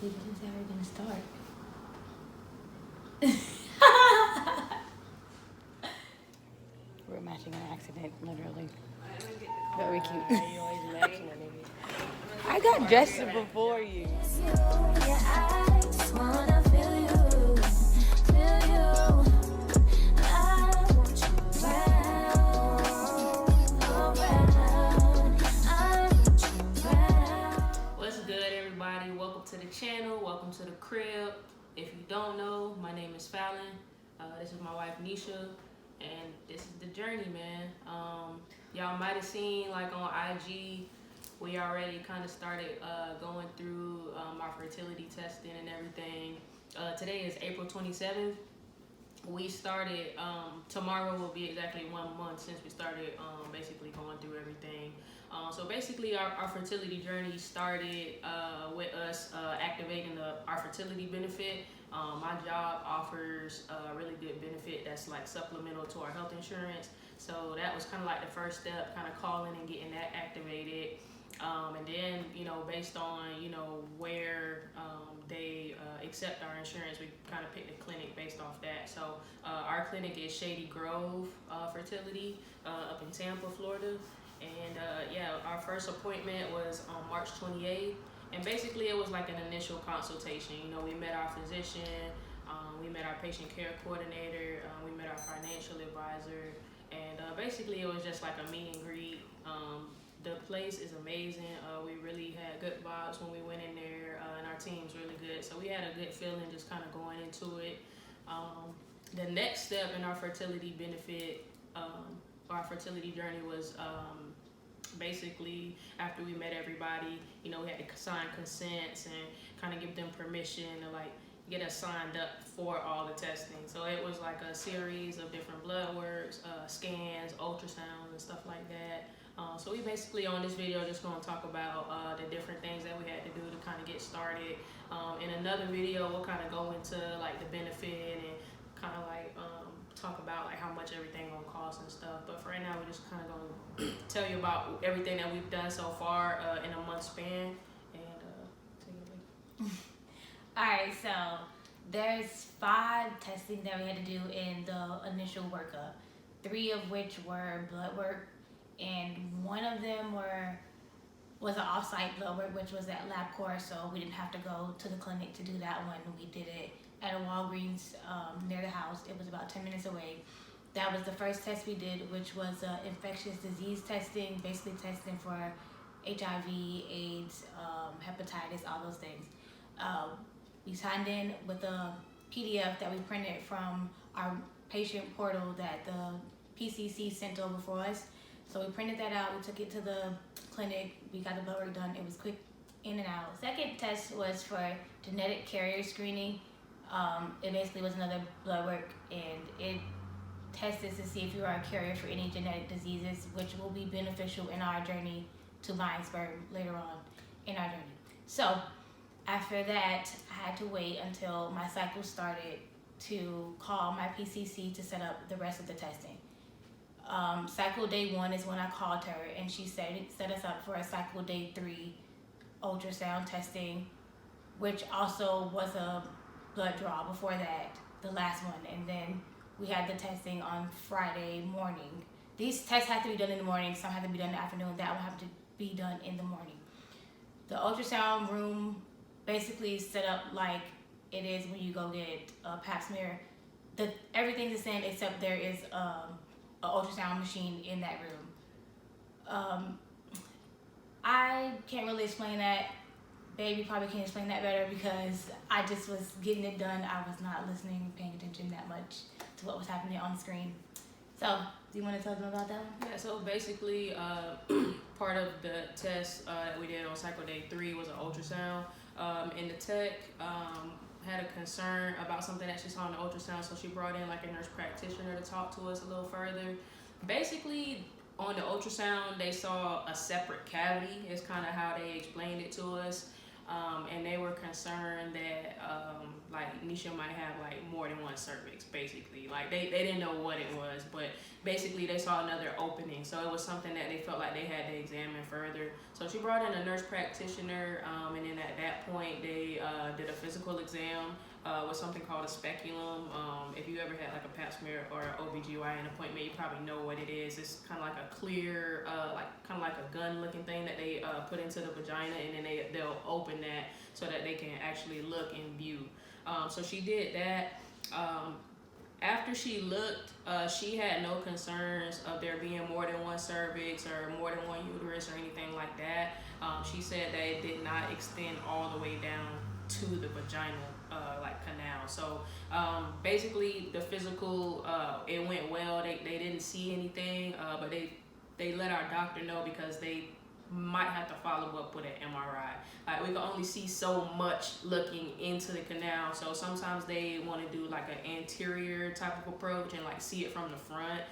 We didn't say we were gonna start. We're matching an accident, literally. Very cute. You always matching a nigga. I got dressed before you. What's good, everybody? Welcome to the channel. Welcome to the crib. If you don't know, my name is Fallon. This is my wife Nisha, and this is the journey, man. Y'all might have seen like on IG, we already kind of started going through our fertility testing and everything. Today is April 27th. We started, tomorrow will be exactly 1 month since we started basically going through everything. So basically our fertility journey started with us activating our fertility benefit. My job offers a really good benefit that's like supplemental to our health insurance. So that was kind of like the first step, kind of calling and getting that activated. And then, based on, where they accept our insurance, we kind of picked a clinic based off that. So our clinic is Shady Grove Fertility up in Tampa, Florida. And our first appointment was on March 28th. And basically it was like an initial consultation. We met our physician, we met our patient care coordinator, we met our financial advisor. And basically it was just like a meet and greet. The place is amazing. We really had good vibes when we went in there, and our team's really good. So we had a good feeling just kind of going into it. The next step in our fertility benefit, our fertility journey was basically after we met everybody, we had to sign consents and kind of give them permission to like get us signed up for all the testing. So it was like a series of different blood works, scans, ultrasounds, and stuff like that. So we basically on this video just going to talk about the different things that we had to do to kind of get started. In another video we'll kind of go into like the benefit and kind of like talk about like how much everything gonna cost and stuff. But for right now we're just kind of going to tell you about everything that we've done so far in a month span. And take it away. Alright, so there's 5 testing that we had to do in the initial workup. 3 of which were blood work, and 1 of them was an off-site blood work, which was at LabCorp, so we didn't have to go to the clinic to do that one. We did it at a Walgreens near the house. It was about 10 minutes away. That was the first test we did, which was infectious disease testing, basically testing for HIV, AIDS, hepatitis, all those things. We signed in with a PDF that we printed from our patient portal that the PCC sent over for us. So we printed that out, we took it to the clinic, we got the blood work done. It was quick in and out. Second test was for genetic carrier screening. It basically was another blood work, and it tested to see if you are a carrier for any genetic diseases, which will be beneficial in our journey to buying sperm later on in our journey. So after that, I had to wait until my cycle started to call my PCC to set up the rest of the testing. Cycle day 1 is when I called her, and she set us up for a cycle day 3 ultrasound testing, which also was a blood draw before that, the last one. And then we had the testing on Friday morning. These tests have to be done in the morning, some have to be done in the afternoon. That will have to be done in the morning. The ultrasound room basically is set up like it is when you go get a pap smear. Everything's the same except there is an ultrasound machine in that room. I can't really explain that. Baby probably can explain that better because I just was getting it done. I was not listening, paying attention that much to what was happening on the screen. So, do you want to tell them about that one? Yeah, so basically part of the test that we did on cycle day 3 was an ultrasound. And the tech had a concern about something that she saw in the ultrasound, so she brought in like a nurse practitioner to talk to us a little further. Basically, on the ultrasound, they saw a separate cavity, is kind of how they explained it to us. and they were concerned that like Nisha might have like more than one cervix, basically. Like they didn't know what it was, but basically they saw another opening, so it was something that they felt like they had to examine further. So she brought in a nurse practitioner, and then at that point they did a physical exam with something called a speculum. If you ever had like a pap smear or an OBGYN appointment, you probably know what it is. It's kind of like a clear, kind of like a gun looking thing that they put into the vagina, and then they'll open that so that they can actually look and view. So she did that. After she looked, she had no concerns of there being more than one cervix or more than one uterus or anything like that. She said that it did not extend all the way down to the vaginal canal. So basically the physical, it went well. They didn't see anything, but they let our doctor know because they might have to follow up with an MRI. Like, we can only see so much looking into the canal, so sometimes they want to do like an anterior type of approach and like see it from the front.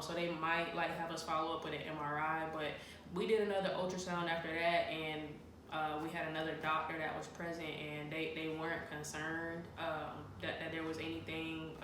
So they might like have us follow up with an MRI, but we did another ultrasound after that, and we had another doctor that was present, and they weren't concerned that there was anything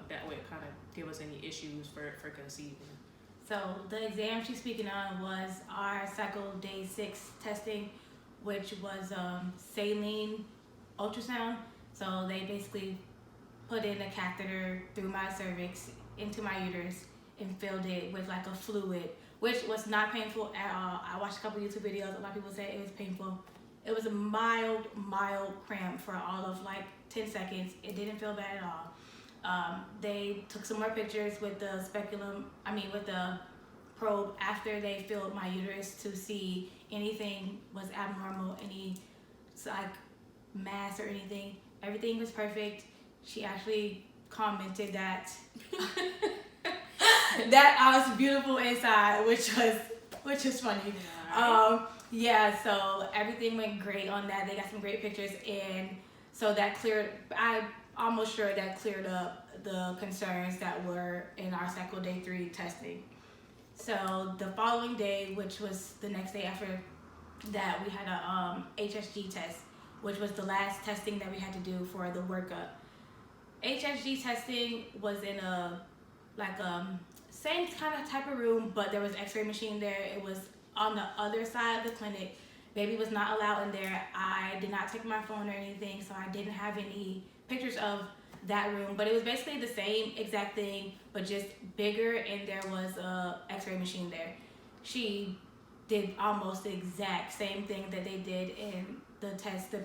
that would kind of give us any issues for conceiving. So the exam she's speaking on was our cycle day 6 testing, which was saline ultrasound. So they basically put in a catheter through my cervix into my uterus and filled it with like a fluid, which was not painful at all. I watched a couple YouTube videos. A lot of people say it was painful. It was a mild cramp for all of like 10 seconds. It didn't feel bad at all. They took some more pictures with the with the probe after they filled my uterus to see anything was abnormal, any like mass or anything. Everything was perfect. She actually commented that that I was beautiful inside, which is funny. Yeah, so everything went great on that. They got some great pictures, and so that cleared. I'm almost sure that cleared up the concerns that were in our cycle day 3 testing. So the following day, which was the next day after that, we had a HSG test, which was the last testing that we had to do for the workup. HSG testing was in a same kind of type of room, but there was an x-ray machine there. It was on the other side of the clinic. Baby was not allowed in there. I did not take my phone or anything, so I didn't have any pictures of that room, but it was basically the same exact thing, but just bigger, and there was a x-ray machine there. She did almost the exact same thing that they did in the test the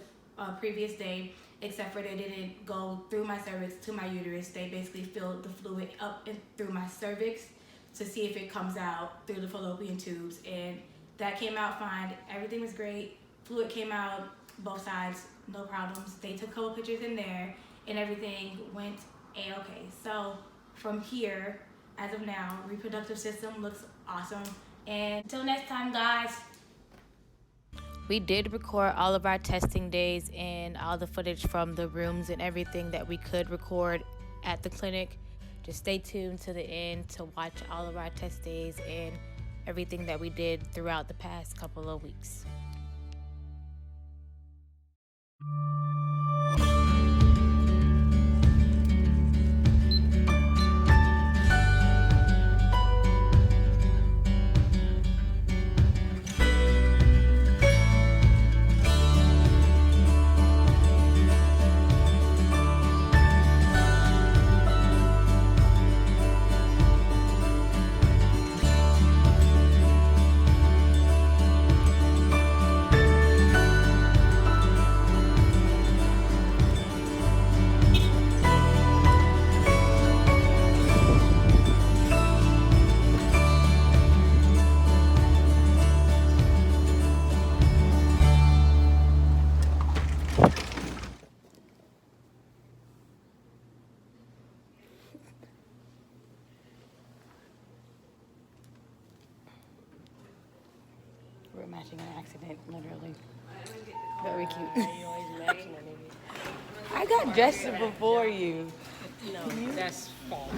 previous day, except for they didn't go through my cervix to my uterus. They basically filled the fluid up and through my cervix to see if it comes out through the fallopian tubes, and that came out fine. Everything was great. Fluid came out both sides, no problems. They took a couple pictures in there, and everything went A-okay. So from here, as of now, reproductive system looks awesome. And until next time, guys. We did record all of our testing days and all the footage from the rooms and everything that we could record at the clinic. Just stay tuned to the end to watch all of our test days and everything that we did throughout the past couple of weeks. We're matching an accident, literally. Very cute. I got dressed before you. No, that's false.